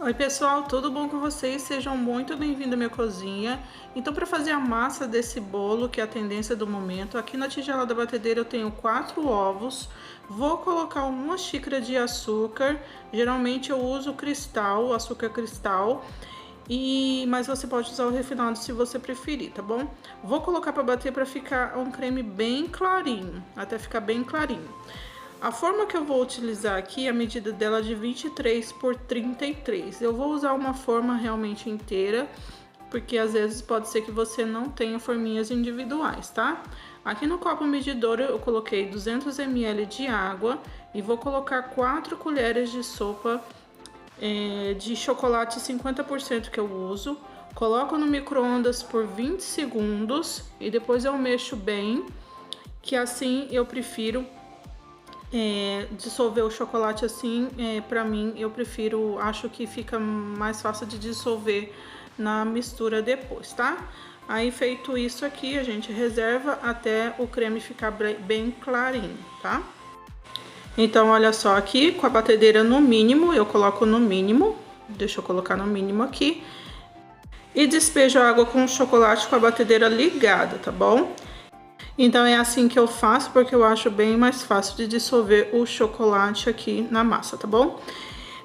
Oi pessoal, tudo bom com vocês? Sejam muito bem-vindos à minha cozinha. Então, para fazer a massa desse bolo, que é a tendência do momento, aqui na tigela da batedeira eu tenho 4 ovos. Vou colocar uma xícara de açúcar. Geralmente eu uso cristal, açúcar cristal. Mas você pode usar o refinado se você preferir, tá bom? Vou colocar para bater para ficar um creme bem clarinho, até ficar bem clarinho. A forma que eu vou utilizar aqui, a medida dela é de 23 por 33. Eu vou usar uma forma realmente inteira, porque às vezes pode ser que você não tenha forminhas individuais, tá? Aqui no copo medidor eu coloquei 200 ml de água e vou colocar 4 colheres de sopa de chocolate 50% que eu uso. Coloco no micro-ondas por 20 segundos e depois eu mexo bem, que assim eu prefiro dissolver o chocolate assim. Pra mim, eu prefiro, acho que fica mais fácil de dissolver na mistura depois, tá? Aí feito isso aqui, a gente reserva até o creme ficar bem clarinho, tá? Então, olha só, aqui com a batedeira no mínimo, eu coloco no mínimo, deixa eu colocar no mínimo aqui, e despejo a água com o chocolate com a batedeira ligada, tá bom? Então é assim que eu faço, porque eu acho bem mais fácil de dissolver o chocolate aqui na massa, tá bom?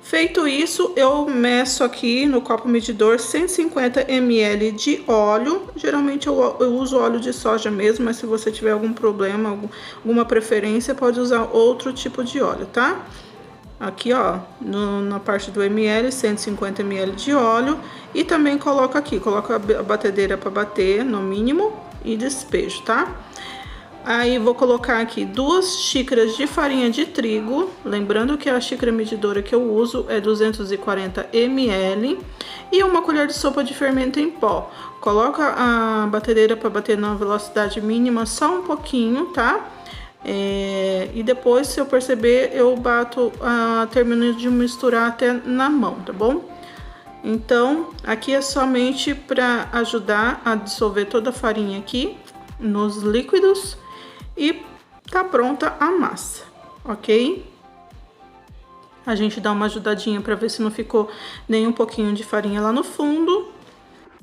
Feito isso, eu meço aqui no copo medidor 150 ml de óleo. Geralmente eu uso óleo de soja mesmo, mas se você tiver algum problema, alguma preferência, pode usar outro tipo de óleo, tá? Aqui, ó, na parte do ml, 150 ml de óleo. E também coloco aqui, coloco a batedeira para bater no mínimo e despejo, tá? Aí vou colocar aqui 2 xícaras de farinha de trigo, lembrando que a xícara medidora que eu uso é 240 ml, e uma colher de sopa de fermento em pó. Coloca a batedeira para bater na velocidade mínima só um pouquinho, tá? E depois, se eu perceber, eu bato, termino de misturar até na mão, tá bom? Então, aqui é somente para ajudar a dissolver toda a farinha aqui nos líquidos e tá pronta a massa, ok? A gente dá uma ajudadinha para ver se não ficou nem um pouquinho de farinha lá no fundo.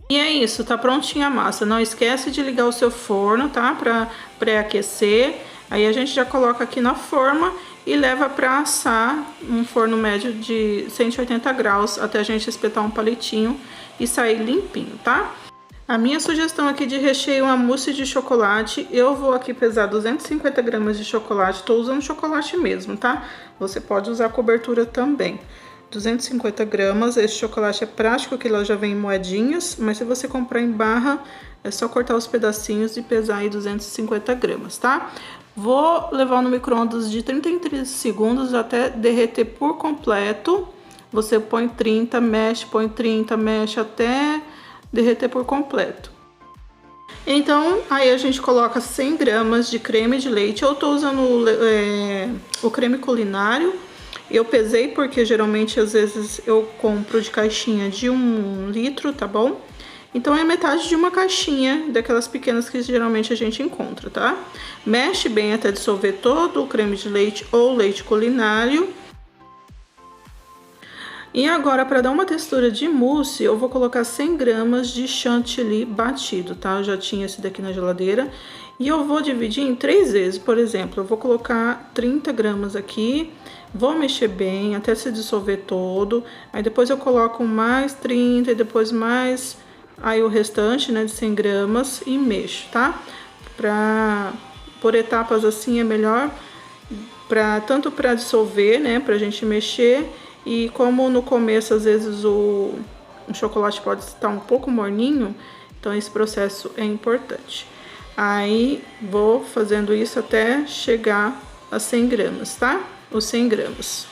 E é isso, tá prontinha a massa. Não esquece de ligar o seu forno, tá? Para pré-aquecer. Aí a gente já coloca aqui na forma e leva para assar um forno médio de 180 graus até a gente espetar um palitinho e sair limpinho, tá? A minha sugestão aqui de recheio é uma mousse de chocolate. Eu vou aqui pesar 250 gramas de chocolate. Tô usando chocolate mesmo, tá? Você pode usar cobertura também. 250 gramas. Esse chocolate é prático, que ele já vem em moedinhas. Mas se você comprar em barra, é só cortar os pedacinhos e pesar aí 250 gramas, tá? Vou levar no micro-ondas de 30 em 30 segundos até derreter por completo. Você põe 30, mexe, põe 30, mexe até derreter por completo. Então, aí a gente coloca 100 gramas de creme de leite. Eu tô usando o creme culinário. Eu pesei porque geralmente, às vezes, eu compro de caixinha de 1 litro, tá bom? Então, é metade de uma caixinha daquelas pequenas que geralmente a gente encontra, tá? Mexe bem até dissolver todo o creme de leite ou leite culinário. E agora, para dar uma textura de mousse, eu vou colocar 100 gramas de chantilly batido, tá? Eu já tinha esse daqui na geladeira. E eu vou dividir em 3 vezes. Por exemplo, eu vou colocar 30 gramas aqui, vou mexer bem até se dissolver todo. Aí depois eu coloco mais 30 e depois mais aí o restante, né, de 100 gramas e mexo, tá? Por etapas assim é melhor, tanto para dissolver, né, pra gente mexer. E como no começo, às vezes, o chocolate pode estar um pouco morninho, então esse processo é importante. Aí, vou fazendo isso até chegar a 100 gramas, tá? Os 100 gramas.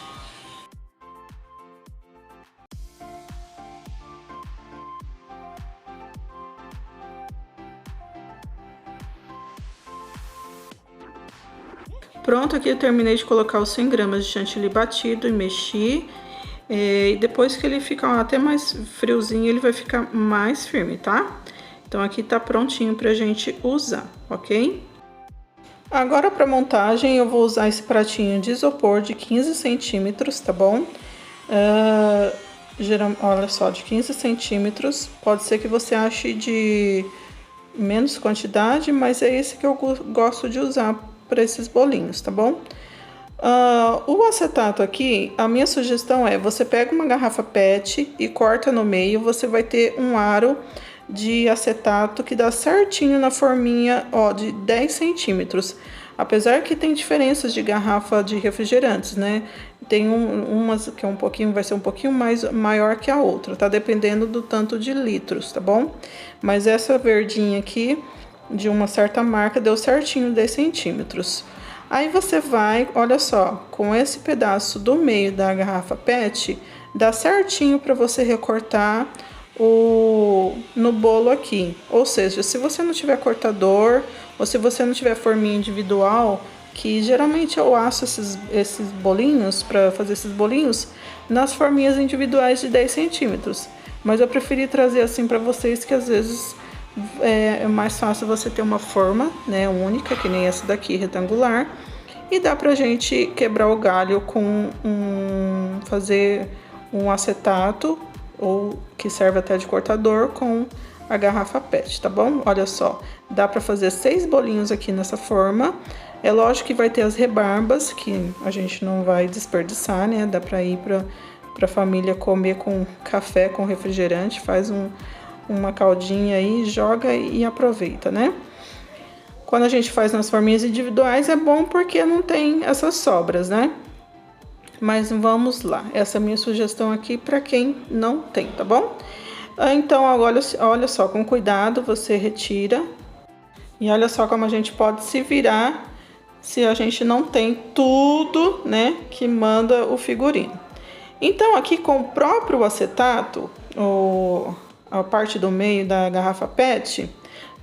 Pronto, aqui eu terminei de colocar os 100 gramas de chantilly batido e mexi. E depois que ele ficar até mais friozinho, ele vai ficar mais firme, tá? Então aqui tá prontinho pra gente usar, ok? Agora para montagem eu vou usar esse pratinho de isopor de 15 centímetros, tá bom? olha só, de 15 centímetros. Pode ser que você ache de menos quantidade, mas é esse que eu gosto de usar para esses bolinhos, tá bom? O acetato aqui, a minha sugestão é, você pega uma garrafa PET e corta no meio, você vai ter um aro de acetato que dá certinho na forminha, ó, de 10 centímetros. Apesar que tem diferenças de garrafa de refrigerantes, né? Tem umas que vai ser um pouquinho maior que a outra, tá? Dependendo do tanto de litros, tá bom? Mas essa verdinha aqui, de uma certa marca, deu certinho 10 centímetros. Aí você vai, olha só, com esse pedaço do meio da garrafa PET, dá certinho para você recortar no bolo aqui. Ou seja, se você não tiver cortador, ou se você não tiver forminha individual, que geralmente eu asso esses bolinhos, para fazer esses bolinhos, nas forminhas individuais de 10 centímetros. Mas eu preferi trazer assim para vocês, que às vezes é mais fácil você ter uma forma, né, única, que nem essa daqui, retangular. E dá pra gente quebrar o galho com fazer um acetato, ou que serve até de cortador, com a garrafa PET, tá bom? Olha só, dá pra fazer 6 bolinhos aqui nessa forma. É lógico que vai ter as rebarbas, que a gente não vai desperdiçar, né? Dá pra ir pra família comer com café, com refrigerante, faz uma caldinha aí, joga e aproveita, né? Quando a gente faz nas forminhas individuais é bom porque não tem essas sobras, né? Mas vamos lá, essa é a minha sugestão aqui para quem não tem, tá bom? Então, agora, olha só, com cuidado você retira. E olha só como a gente pode se virar se a gente não tem tudo, né, que manda o figurino. Então, aqui com o próprio acetato, a parte do meio da garrafa PET,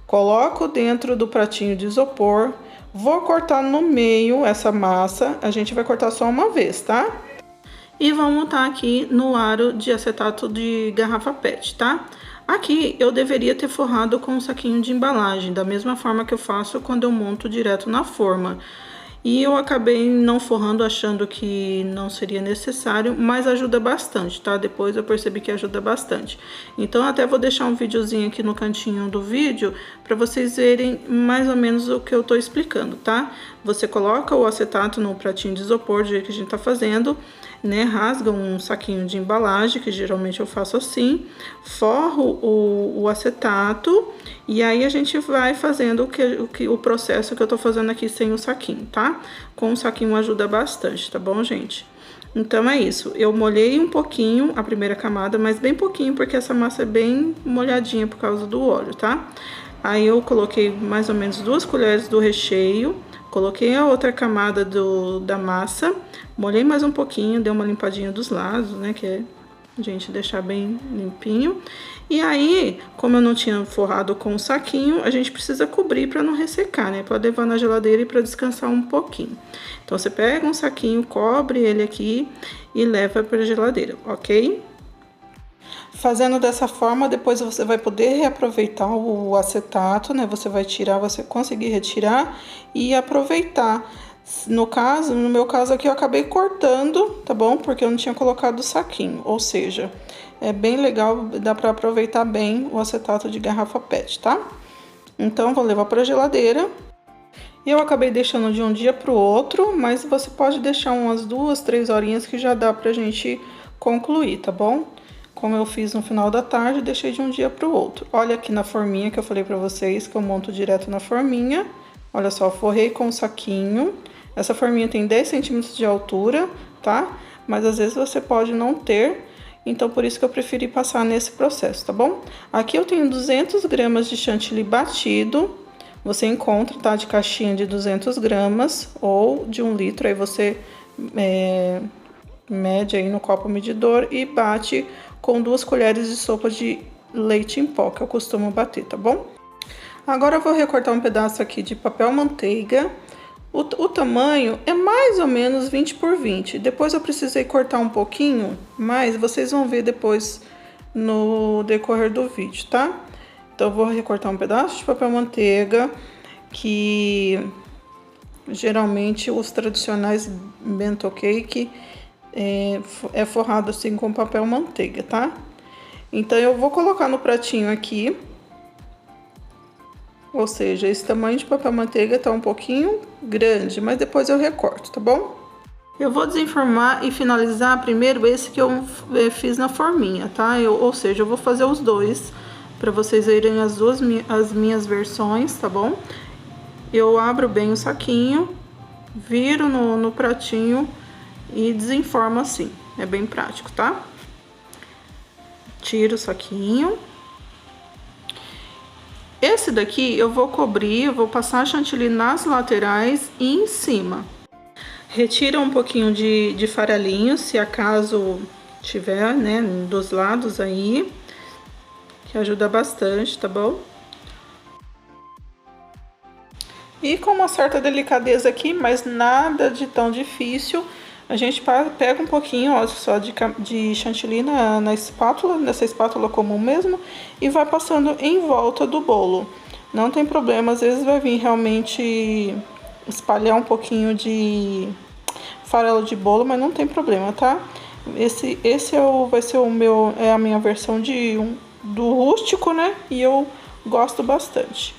coloco dentro do pratinho de isopor, vou cortar no meio essa massa, a gente vai cortar só uma vez, tá? E vou montar aqui no aro de acetato de garrafa PET, tá? Aqui eu deveria ter forrado com um saquinho de embalagem, da mesma forma que eu faço quando eu monto direto na forma. E eu acabei não forrando, achando que não seria necessário, mas ajuda bastante, tá? Depois eu percebi que ajuda bastante. Então até vou deixar um videozinho aqui no cantinho do vídeo para vocês verem mais ou menos o que eu tô explicando, tá? Você coloca o acetato no pratinho de isopor, do jeito que a gente tá fazendo, né? Rasga um saquinho de embalagem, que geralmente eu faço assim, forro o acetato e aí a gente vai fazendo o processo que eu tô fazendo aqui sem o saquinho, tá? Com o saquinho ajuda bastante, tá bom, gente? Então é isso, eu molhei um pouquinho a primeira camada, mas bem pouquinho, porque essa massa é bem molhadinha por causa do óleo, tá? Aí eu coloquei mais ou menos 2 colheres do recheio, coloquei a outra camada da massa, molhei mais um pouquinho, dei uma limpadinha dos lados, né, que é a gente deixar bem limpinho. E aí, como eu não tinha forrado com o saquinho, a gente precisa cobrir para não ressecar, né, para levar na geladeira e para descansar um pouquinho. Então você pega um saquinho, cobre ele aqui e leva para a geladeira, ok? Fazendo dessa forma, depois você vai poder reaproveitar o acetato, né? Você vai tirar, você conseguir retirar e aproveitar. No meu caso aqui, eu acabei cortando, tá bom? Porque eu não tinha colocado o saquinho, ou seja, é bem legal, dá para aproveitar bem o acetato de garrafa PET, tá? Então, vou levar para a geladeira. E eu acabei deixando de um dia para o outro, mas você pode deixar umas 2, 3 horinhas que já dá pra gente concluir, tá bom? Como eu fiz no final da tarde, deixei de um dia para o outro. Olha aqui na forminha que eu falei para vocês, que eu monto direto na forminha. Olha só, forrei com o saquinho. Essa forminha tem 10 centímetros de altura, tá? Mas às vezes você pode não ter, então por isso que eu preferi passar nesse processo, tá bom? Aqui eu tenho 200 gramas de chantilly batido. Você encontra, tá? De caixinha de 200 gramas ou de 1 litro. Aí você mede aí no copo medidor e bate com 2 colheres de sopa de leite em pó, que eu costumo bater, tá bom? Agora eu vou recortar um pedaço aqui de papel manteiga. O tamanho é mais ou menos 20 por 20. Depois eu precisei cortar um pouquinho, mas vocês vão ver depois no decorrer do vídeo, tá? Então eu vou recortar um pedaço de papel manteiga, que geralmente os tradicionais bento cake é forrado assim com papel manteiga, tá? Então eu vou colocar no pratinho aqui. Ou seja, esse tamanho de papel manteiga tá um pouquinho grande, mas depois eu recorto, tá bom? Eu vou desenformar e finalizar primeiro esse que eu fiz na forminha, tá? Ou seja, eu vou fazer os dois para vocês verem as minhas versões, tá bom? Eu abro bem o saquinho, viro no pratinho e desenformo assim. É bem prático, tá? Tiro o saquinho. Esse daqui eu vou cobrir, eu vou passar chantilly nas laterais e em cima. Retira um pouquinho de farelinho, se acaso tiver, né, dos lados aí, que ajuda bastante, tá bom? E com uma certa delicadeza aqui, mas nada de tão difícil, a gente pega um pouquinho, ó, só de chantilly na espátula, nessa espátula comum mesmo, e vai passando em volta do bolo. Não tem problema, às vezes vai vir realmente espalhar um pouquinho de farelo de bolo, mas não tem problema, tá? Esse vai ser a minha versão do rústico, né? E eu gosto bastante.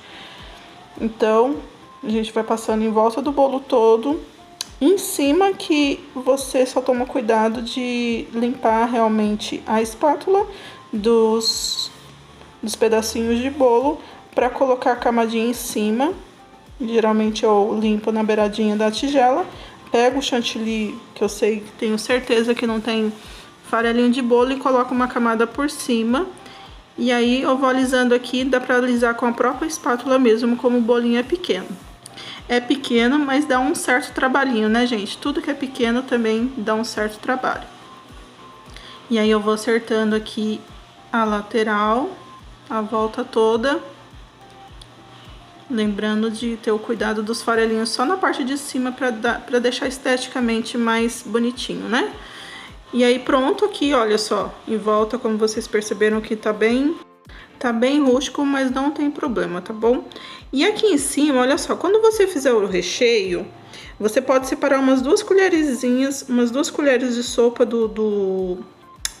Então, a gente vai passando em volta do bolo todo. Em cima que você só toma cuidado de limpar realmente a espátula dos pedacinhos de bolo para colocar a camadinha em cima. Geralmente eu limpo na beiradinha da tigela, pego o chantilly que eu sei, tenho certeza que não tem farelinho de bolo, e coloco uma camada por cima. E aí eu vou alisando aqui, dá para alisar com a própria espátula mesmo, como o bolinho é pequeno. É pequeno, mas dá um certo trabalhinho, né, gente? Tudo que é pequeno também dá um certo trabalho. E aí eu vou acertando aqui a lateral, a volta toda. Lembrando de ter o cuidado dos farelinhos só na parte de cima para deixar esteticamente mais bonitinho, né? E aí pronto aqui, olha só, em volta, como vocês perceberam que tá bem rústico, mas não tem problema, tá bom? E aqui em cima, olha só, quando você fizer o recheio, você pode separar umas 2 colheres de sopa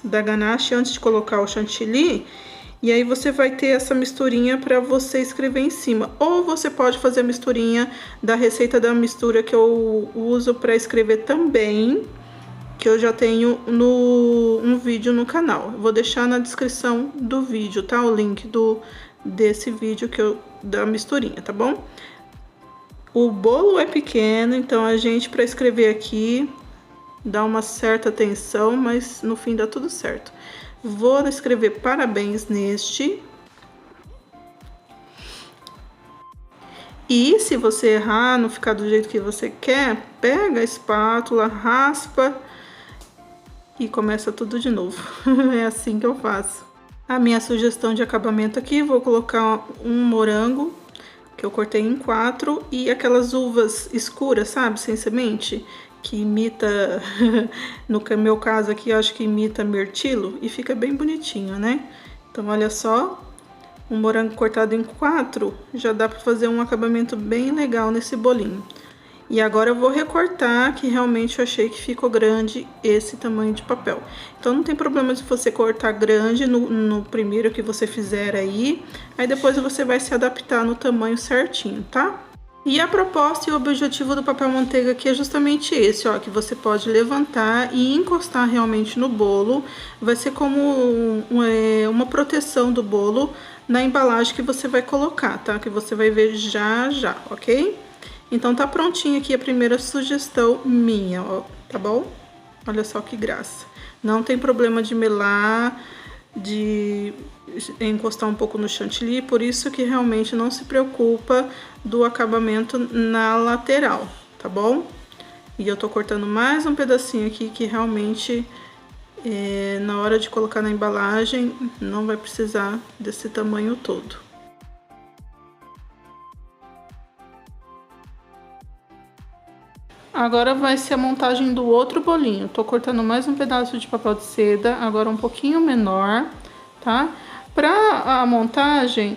da ganache antes de colocar o chantilly. E aí você vai ter essa misturinha para você escrever em cima. Ou você pode fazer a misturinha da receita da mistura que eu uso para escrever também, que eu já tenho um vídeo no canal. Eu vou deixar na descrição do vídeo, tá? O link desse vídeo da misturinha, tá bom? O bolo é pequeno, então a gente, para escrever aqui, dá uma certa atenção, mas no fim dá tudo certo. Vou escrever parabéns neste. E se você errar, não ficar do jeito que você quer, pega a espátula, raspa e começa tudo de novo. É assim que eu faço. A minha sugestão de acabamento aqui, vou colocar um morango que eu cortei em 4 e aquelas uvas escuras, sabe, sem semente, que imita, no meu caso aqui, eu acho que imita mirtilo e fica bem bonitinho, né? Então, olha só, um morango cortado em 4 já dá para fazer um acabamento bem legal nesse bolinho. E agora eu vou recortar, que realmente eu achei que ficou grande esse tamanho de papel. Então não tem problema se você cortar grande no primeiro que você fizer aí depois você vai se adaptar no tamanho certinho, tá? E a proposta e o objetivo do papel manteiga aqui é justamente esse, ó, que você pode levantar e encostar realmente no bolo. Vai ser como uma proteção do bolo na embalagem que você vai colocar, tá? Que você vai ver já, ok? Então tá prontinha aqui a primeira sugestão minha, ó, tá bom? Olha só que graça. Não tem problema de melar, de encostar um pouco no chantilly, por isso que realmente não se preocupa do acabamento na lateral, tá bom? E eu tô cortando mais um pedacinho aqui que realmente na hora de colocar na embalagem não vai precisar desse tamanho todo. Agora vai ser a montagem do outro bolinho. Tô cortando mais um pedaço de papel de seda, agora um pouquinho menor, tá? Para a montagem,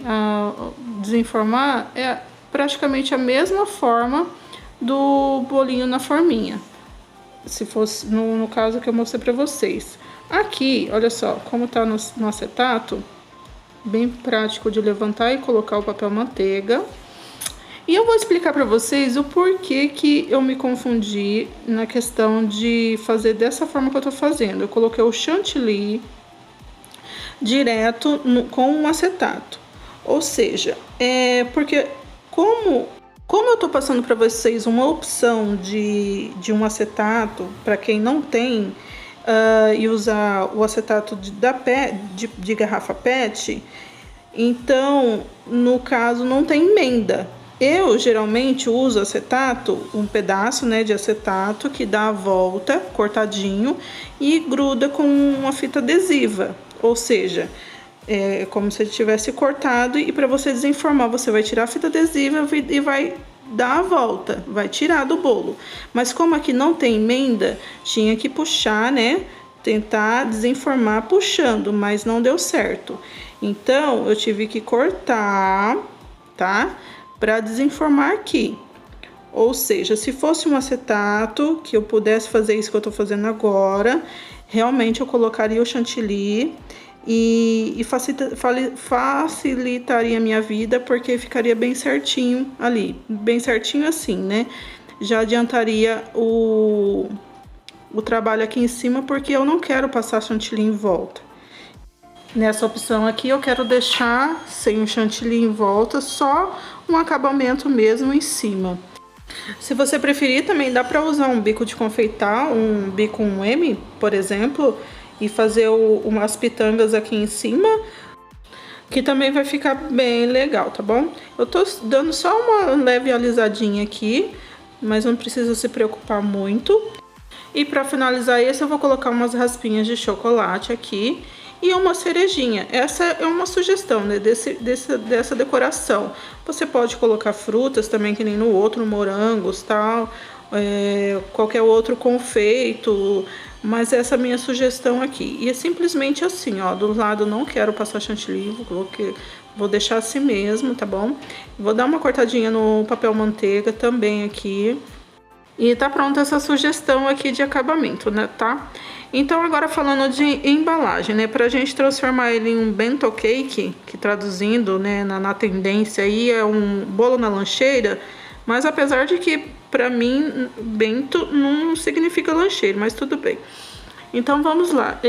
desenformar, é praticamente a mesma forma do bolinho na forminha. se fosse no caso que eu mostrei para vocês. Aqui, olha só, como tá no acetato, bem prático de levantar e colocar o papel manteiga. E eu vou explicar para vocês o porquê que eu me confundi na questão de fazer dessa forma que eu tô fazendo. Eu coloquei o chantilly direto com um acetato. Ou seja, porque como eu tô passando para vocês uma opção de um acetato para quem não tem e usar o acetato de garrafa PET, então no caso não tem emenda. Eu geralmente uso acetato, um pedaço, né, de acetato que dá a volta, cortadinho, e gruda com uma fita adesiva. Ou seja, é como se ele tivesse cortado, e para você desenformar, você vai tirar a fita adesiva e vai dar a volta, vai tirar do bolo. Mas como aqui não tem emenda, tinha que puxar, né, tentar desenformar puxando, mas não deu certo. Então, eu tive que cortar, tá? Para desenformar aqui. Ou seja, se fosse um acetato, que eu pudesse fazer isso que eu tô fazendo agora, realmente eu colocaria o chantilly e facilitaria a minha vida, porque ficaria bem certinho ali, bem certinho assim, né? Já adiantaria o trabalho aqui em cima, porque eu não quero passar chantilly em volta. Nessa opção aqui eu quero deixar sem o chantilly em volta, só um acabamento mesmo em cima. Se você preferir, também dá para usar um bico de confeitar, um bico 1M, por exemplo, e fazer umas pitangas aqui em cima, que também vai ficar bem legal, tá bom? Eu tô dando só uma leve alisadinha aqui, mas não precisa se preocupar muito. E para finalizar esse, eu vou colocar umas raspinhas de chocolate aqui e uma cerejinha. Essa é uma sugestão, né, dessa decoração. Você pode colocar frutas também, que nem no outro, morangos, tal, qualquer outro confeito, mas essa é a minha sugestão aqui. E é simplesmente assim, ó, do lado não quero passar chantilly, vou deixar assim mesmo, tá bom? Vou dar uma cortadinha no papel manteiga também aqui. E tá pronta essa sugestão aqui de acabamento, né, tá? Então, agora falando de embalagem, né? Pra gente transformar ele em um bento cake, que traduzindo, né, na tendência aí é um bolo na lancheira, mas apesar de que, pra mim, bento não significa lancheira, mas tudo bem. Então, vamos lá.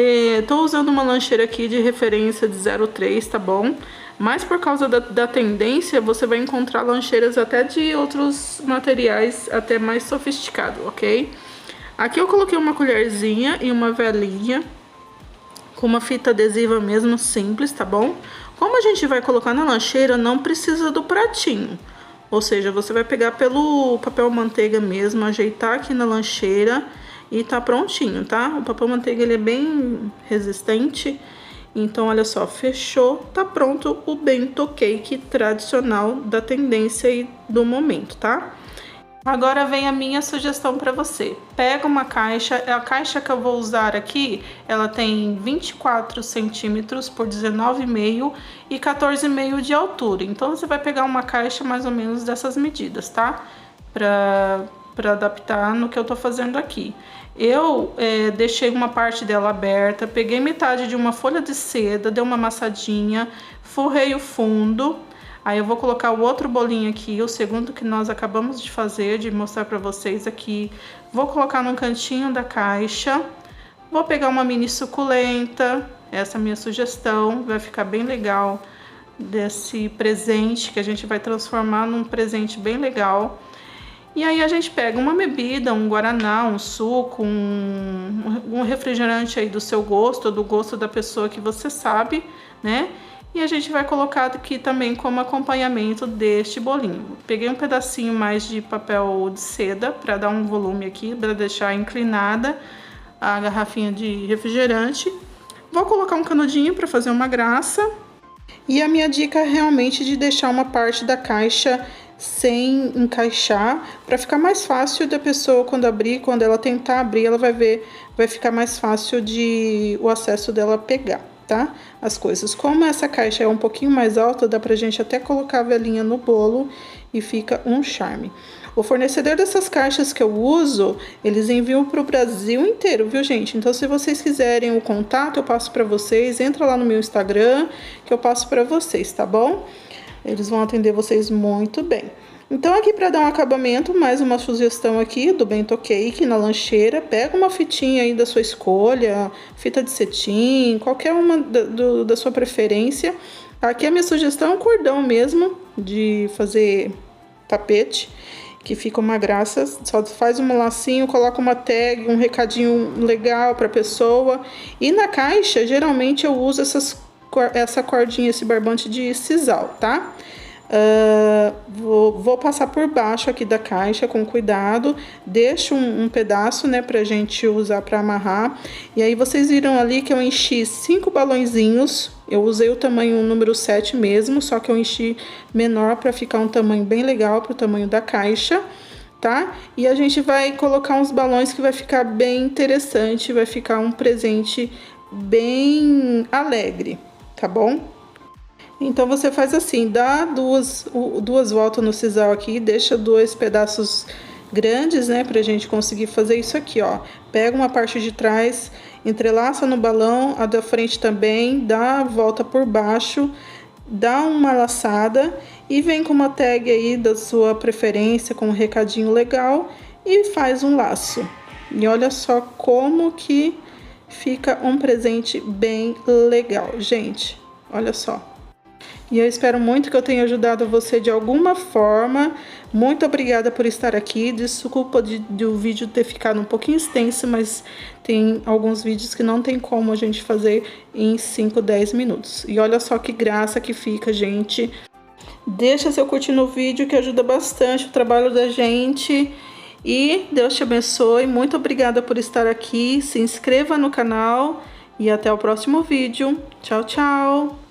Tô usando uma lancheira aqui de referência de 0,3, tá bom? Mas por causa da tendência, você vai encontrar lancheiras até de outros materiais até mais sofisticados, ok? Aqui eu coloquei uma colherzinha e uma velinha com uma fita adesiva mesmo simples, tá bom? Como a gente vai colocar na lancheira, não precisa do pratinho. Ou seja, você vai pegar pelo papel manteiga mesmo, ajeitar aqui na lancheira e tá prontinho, tá? O papel manteiga ele é bem resistente. Então, olha só, fechou, tá pronto o bento cake tradicional da tendência e do momento, tá? Agora vem a minha sugestão para você. Pega uma caixa, a caixa que eu vou usar aqui, ela tem 24 centímetros por 19,5 e 14,5 de altura. Então, você vai pegar uma caixa mais ou menos dessas medidas, tá? Para adaptar no que eu tô fazendo aqui. Eu deixei uma parte dela aberta, peguei metade de uma folha de seda, dei uma amassadinha, forrei o fundo. Aí eu vou colocar o outro bolinho aqui, o segundo que nós acabamos de fazer, de mostrar para vocês aqui. Vou colocar no cantinho da caixa. Vou pegar uma mini suculenta, essa é a minha sugestão, vai ficar bem legal desse presente que a gente vai transformar num presente bem legal. E aí a gente pega uma bebida, um guaraná, um suco, um refrigerante aí do seu gosto, do gosto da pessoa que você sabe, né? E a gente vai colocar aqui também como acompanhamento deste bolinho. Peguei um pedacinho mais de papel de seda para dar um volume aqui, para deixar inclinada a garrafinha de refrigerante. Vou colocar um canudinho para fazer uma graça. E a minha dica é realmente de deixar uma parte da caixa sem encaixar, para ficar mais fácil da pessoa quando abrir, quando ela tentar abrir, ela vai ver, vai ficar mais fácil o acesso dela pegar, tá? As coisas. Como essa caixa é um pouquinho mais alta, dá pra gente até colocar a velinha no bolo e fica um charme. O fornecedor dessas caixas que eu uso, eles enviam para o Brasil inteiro, viu, gente? Então, se vocês quiserem o contato, eu passo para vocês. Entra lá no meu Instagram, que eu passo para vocês, tá bom? Eles vão atender vocês muito bem. Então, aqui para dar um acabamento, mais uma sugestão aqui do bento cake na lancheira. Pega uma fitinha aí da sua escolha, fita de cetim, qualquer uma da sua preferência. Aqui a minha sugestão é um cordão mesmo, de fazer tapete, que fica uma graça. Só faz um lacinho, coloca uma tag, um recadinho legal para a pessoa. E na caixa, geralmente eu uso essa cordinha, esse barbante de sisal, tá? Vou passar por baixo aqui da caixa com cuidado, deixo um pedaço, né, pra gente usar para amarrar. E aí vocês viram ali que eu enchi 5 balõezinhos. Eu usei o tamanho número 7 mesmo, só que eu enchi menor para ficar um tamanho bem legal pro tamanho da caixa, tá? E a gente vai colocar uns balões que vai ficar bem interessante, vai ficar um presente bem alegre, tá bom? Então, você faz assim, dá duas voltas no sisal aqui, deixa 2 pedaços grandes, né, pra gente conseguir fazer isso aqui, ó. Pega uma parte de trás, entrelaça no balão, a da frente também, dá a volta por baixo, dá uma laçada e vem com uma tag aí da sua preferência, com um recadinho legal e faz um laço. E olha só como que fica um presente bem legal, gente. Olha só. E eu espero muito que eu tenha ajudado você de alguma forma. Muito obrigada por estar aqui. Desculpa de o vídeo ter ficado um pouquinho extenso, mas tem alguns vídeos que não tem como a gente fazer em 5, 10 minutos. E olha só que graça que fica, gente. Deixa seu curtir no vídeo, que ajuda bastante o trabalho da gente. E Deus te abençoe. Muito obrigada por estar aqui. Se inscreva no canal e até o próximo vídeo. Tchau, tchau!